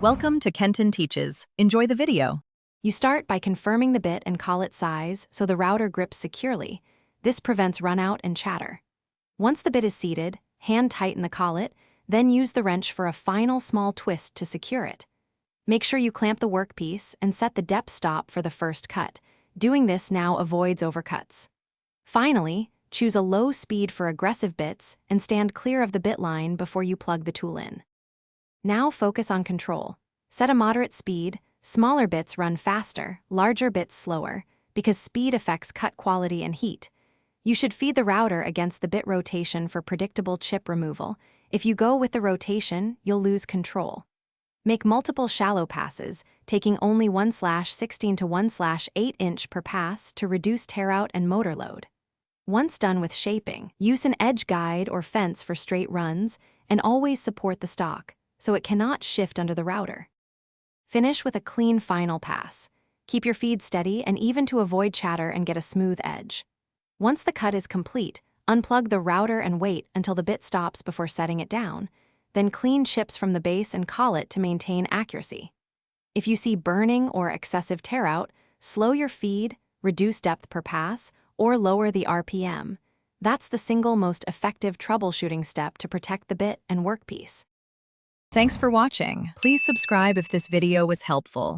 Welcome to Kenton Teaches. Enjoy the video. You start by confirming the bit and collet size so the router grips securely. This prevents runout and chatter. Once the bit is seated, hand tighten the collet, then use the wrench for a final small twist to secure it. Make sure you clamp the workpiece and set the depth stop for the first cut. Doing this now avoids overcuts. Finally, choose a low speed for aggressive bits and stand clear of the bit line before you plug the tool in. Now focus on control. Set a moderate speed. Smaller bits run faster, larger bits slower, because speed affects cut quality and heat. You should feed the router against the bit rotation for predictable chip removal. If you go with the rotation, you'll lose control. Make multiple shallow passes, taking only 1/16 to 1/8 inch per pass to reduce tear-out and motor load. Once done with shaping, use an edge guide or fence for straight runs, and always support the stock, so it cannot shift under the router. Finish with a clean final pass. Keep your feed steady and even to avoid chatter and get a smooth edge. Once the cut is complete, unplug the router and wait until the bit stops before setting it down. Then clean chips from the base and collet to maintain accuracy. If you see burning or excessive tear-out, slow your feed, reduce depth per pass, or lower the RPM. That's the single most effective troubleshooting step to protect the bit and workpiece. Thanks for watching. Please subscribe if this video was helpful.